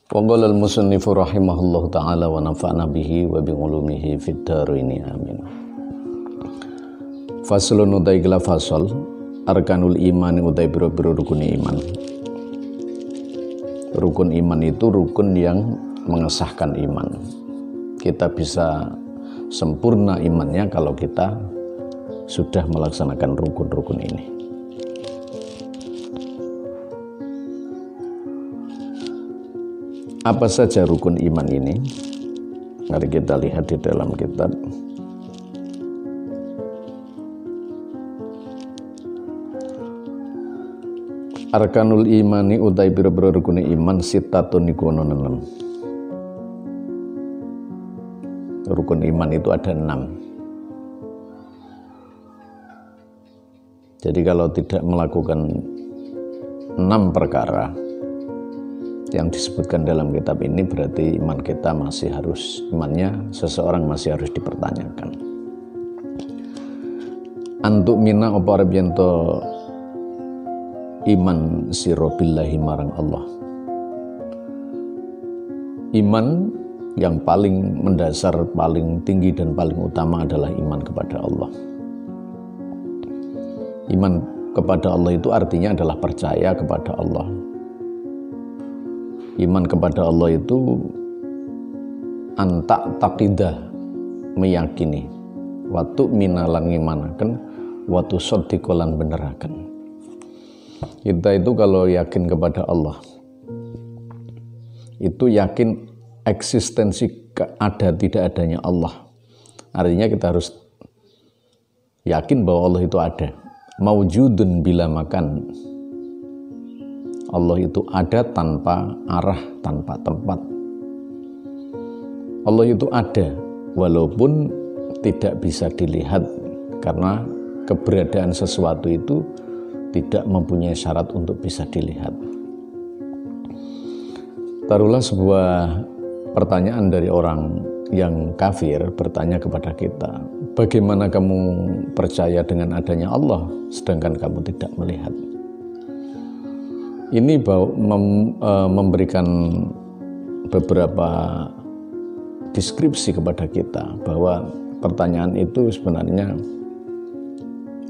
Qala al-musannifu rahimahullahu ta'ala wa nafa'na bihi wa bi ulumihi fid dharaini amin. Faslun utai gila fasal arkanul iman utai biro-biro rukun iman. Rukun iman itu rukun yang mengesahkan iman. Kita bisa sempurna imannya kalau kita sudah melaksanakan rukun-rukun ini. Apa saja rukun iman ini? Mari kita lihat di dalam kitab. Arkanul imani utai biro-biro rukun iman sitatun niku ana 6. Rukun iman itu ada 6. Jadi kalau tidak melakukan 6 perkara yang disebutkan dalam kitab ini, berarti imannya seseorang masih harus dipertanyakan. Antuk mina apa arep yento iman sira billahi marang Allah. Iman yang paling mendasar, paling tinggi dan paling utama adalah iman kepada Allah. Iman kepada Allah itu artinya adalah percaya kepada Allah. Iman kepada Allah itu antak taqidah, meyakini, watu minalan ngimanaken, watu sodikolan beneraken. Kita itu kalau yakin kepada Allah, itu yakin eksistensi ada tidak adanya Allah. Artinya kita harus yakin bahwa Allah itu ada. Maujudun bila makan. Allah itu ada tanpa arah, tanpa tempat. Allah itu ada walaupun tidak bisa dilihat, karena keberadaan sesuatu itu tidak mempunyai syarat untuk bisa dilihat. Taruhlah sebuah pertanyaan dari orang yang kafir bertanya kepada kita, bagaimana kamu percaya dengan adanya Allah sedangkan kamu tidak melihat? Ini memberikan beberapa deskripsi kepada kita bahwa pertanyaan itu sebenarnya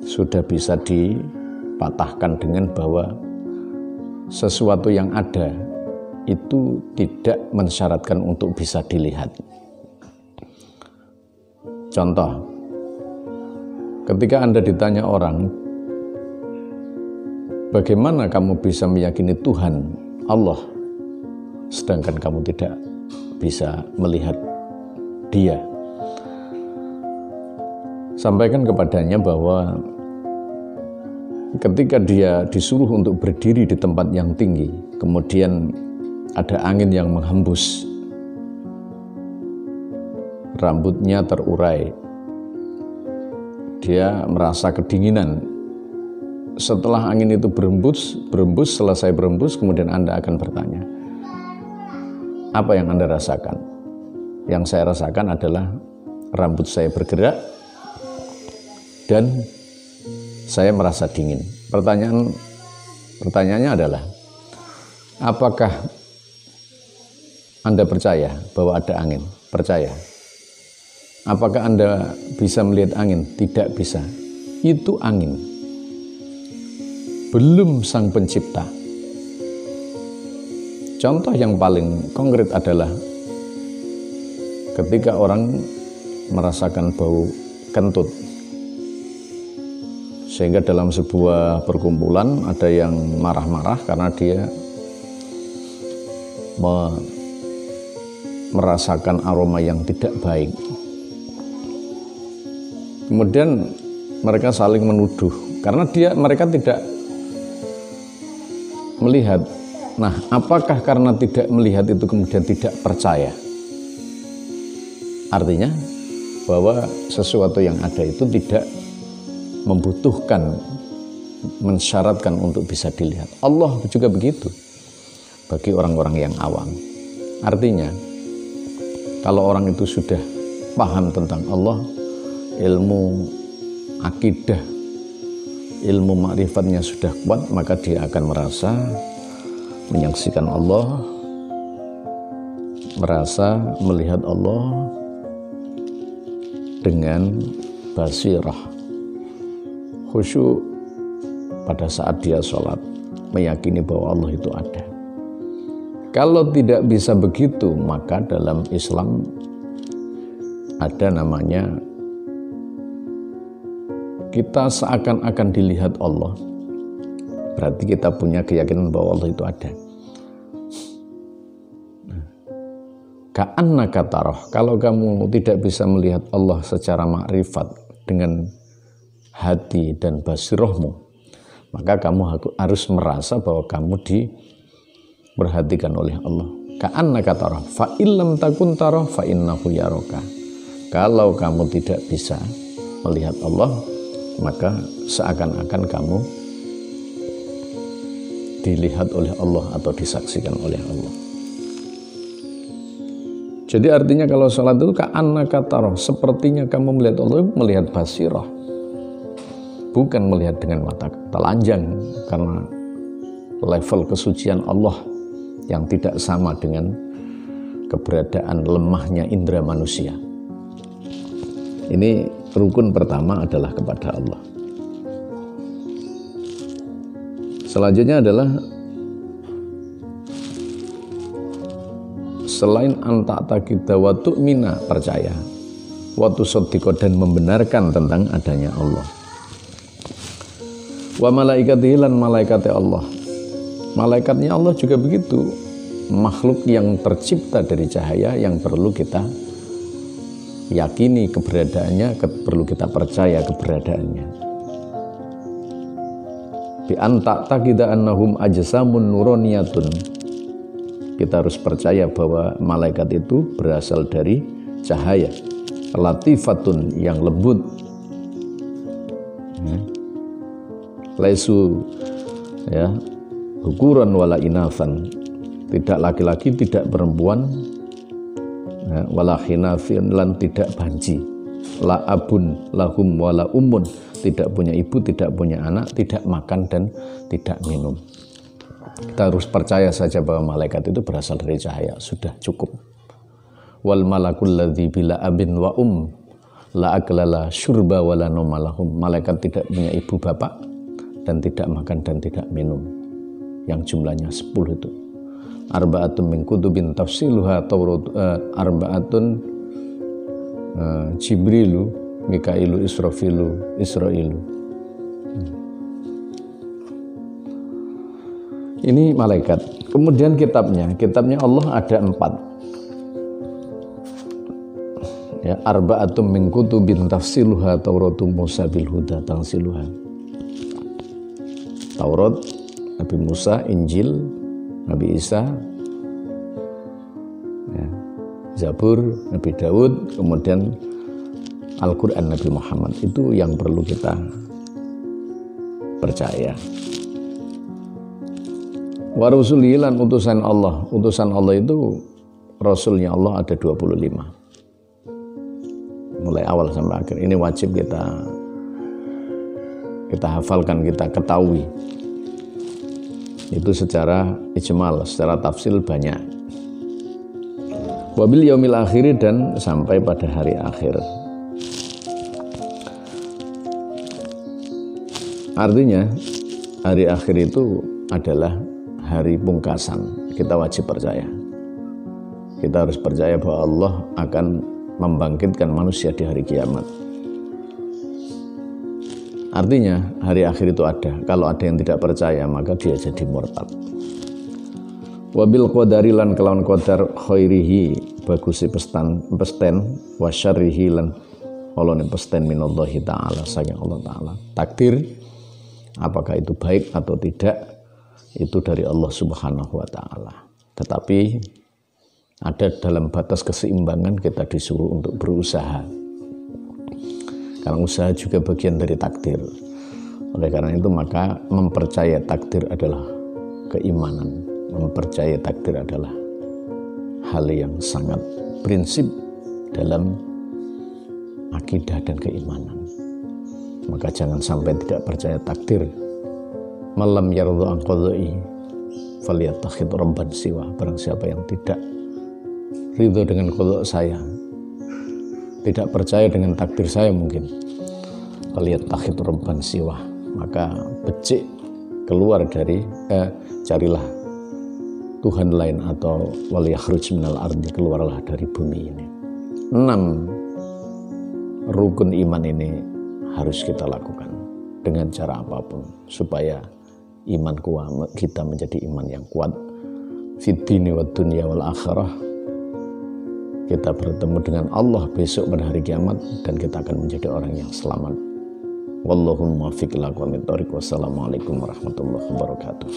sudah bisa dipatahkan dengan bahwa sesuatu yang ada itu tidak mensyaratkan untuk bisa dilihat. Contoh, ketika Anda ditanya orang, bagaimana kamu bisa meyakini Tuhan Allah sedangkan kamu tidak bisa melihat Dia? Sampaikan kepadanya bahwa ketika dia disuruh untuk berdiri di tempat yang tinggi, kemudian ada angin yang menghembus, rambutnya terurai, dia merasa kedinginan. Setelah angin itu selesai berembus, kemudian Anda akan bertanya, apa yang Anda rasakan? Yang saya rasakan adalah rambut saya bergerak dan saya merasa dingin. Pertanyaannya adalah, apakah Anda percaya bahwa ada angin? Percaya. Apakah Anda bisa melihat angin? Tidak bisa. Itu angin, belum sang pencipta. Contoh yang paling konkret adalah ketika orang merasakan bau kentut, sehingga dalam sebuah perkumpulan ada yang marah-marah karena dia merasakan aroma yang tidak baik. Kemudian mereka saling menuduh karena mereka tidak melihat. Nah, apakah karena tidak melihat itu kemudian tidak percaya? Artinya bahwa sesuatu yang ada itu tidak membutuhkan, mensyaratkan untuk bisa dilihat. Allah juga begitu bagi orang-orang yang awam. Artinya kalau orang itu sudah paham tentang Allah, ilmu akidah, ilmu ma'rifatnya sudah kuat, maka dia akan merasa menyaksikan Allah merasa melihat Allah dengan basirah, khusyuk pada saat dia sholat, meyakini bahwa Allah itu ada. Kalau tidak bisa begitu, maka dalam Islam ada namanya kita seakan-akan dilihat Allah. Berarti kita punya keyakinan bahwa Allah itu ada. Ka'annaka tarah, kalau kamu tidak bisa melihat Allah secara makrifat dengan hati dan basirahmu, maka kamu harus merasa bahwa kamu diperhatikan oleh Allah. Ka'annaka tarah, fa illam takun tarah fa innahu yaraka. Kalau kamu tidak bisa melihat Allah, maka seakan-akan kamu dilihat oleh Allah atau disaksikan oleh Allah. Jadi artinya kalau sholat itu ka'annaka tarah, sepertinya kamu melihat Allah, melihat basirah, bukan melihat dengan mata telanjang, karena level kesucian Allah yang tidak sama dengan keberadaan lemahnya indera manusia. Ini rukun pertama adalah kepada Allah. Selanjutnya adalah selain anta takida wa tu'mina, percaya, wa tusaddiqa, dan membenarkan tentang adanya Allah. Wa malaikatihi, lan malaikatnya Allah. Malaikatnya Allah juga begitu, makhluk yang tercipta dari cahaya yang perlu kita yakini keberadaannya, perlu kita percaya keberadaannya. Bi anta takida annahum ajsamun nuroniyatun, kita harus percaya bahwa malaikat itu berasal dari cahaya, latifatun, yang lembut, laisu, ya, hukuran wala inathan, tidak laki-laki tidak perempuan, ya, wala khinafin, lan tidak banci, la abun lahum wala ummun, tidak punya ibu, tidak punya anak, tidak makan dan tidak minum. Kita harus percaya saja bahwa malaikat itu berasal dari cahaya, sudah cukup. Wal malakul ladzi bila abin wa la aklala syurba wala nomalahum, malaikat tidak punya ibu bapak dan tidak makan dan tidak minum, yang jumlahnya 10 itu. Arba'atun min kutubin tafsiluha Taurat, arba'atun Jibrilu, Mikailu, Israilu. Ini malaikat. Kemudian kitabnya Allah ada 4. Ya, arba'atum min kutubin tafsiluha Tauratum Musa bil huda tansiluha. Taurat Nabi Musa, Injil Nabi Isa, ya, Zabur Nabi Daud, kemudian Al-Quran Nabi Muhammad. Itu yang perlu kita percaya. Wa rusulihi, lan utusan Allah. Utusan Allah itu, Rasulnya Allah ada 25. Mulai awal sampai akhir. Ini wajib kita hafalkan, kita ketahui. Itu secara ijmal, secara tafsil banyak. Wabil yaumil akhiri, dan sampai pada hari akhir. Artinya hari akhir itu adalah hari pungkasan. Kita wajib percaya. Kita harus percaya bahwa Allah akan membangkitkan manusia di hari kiamat. Artinya hari akhir itu ada. Kalau ada yang tidak percaya, maka dia jadi murtad. Wabil qadari, lan kelawan qadar, khairihi, bagusi pesten, wa syarrihi, lan olone pesten minallahi ta'ala, saking Allah ta'ala. Takdir, apakah itu baik atau tidak, itu dari Allah Subhanahu wa ta'ala. Tetapi ada dalam batas keseimbangan, kita disuruh untuk berusaha, karena usaha juga bagian dari takdir. Oleh karena itu maka mempercayai takdir adalah keimanan. Mempercayai takdir adalah hal yang sangat prinsip dalam akidah dan keimanan. Maka jangan sampai tidak percaya takdir. Malam yardha an qadha'i falyattakhidh rabban siwa. Barang siapa yang tidak ridho dengan qada saya, tidak percaya dengan takdir saya mungkin. Falyattakhidh rabban siwah, maka becik keluar dari carilah Tuhan lain, atau waliyakhruj minal ardi, keluarlah dari bumi ini. 6 rukun iman ini harus kita lakukan dengan cara apapun supaya iman kita menjadi iman yang kuat fid dini wad dunya wal akhirah. Kita bertemu dengan Allah besok pada hari kiamat dan kita akan menjadi orang yang selamat. Wallahul muwaffiq ila aqwamit thoriq. Wassalamualaikum warahmatullahi wabarakatuh.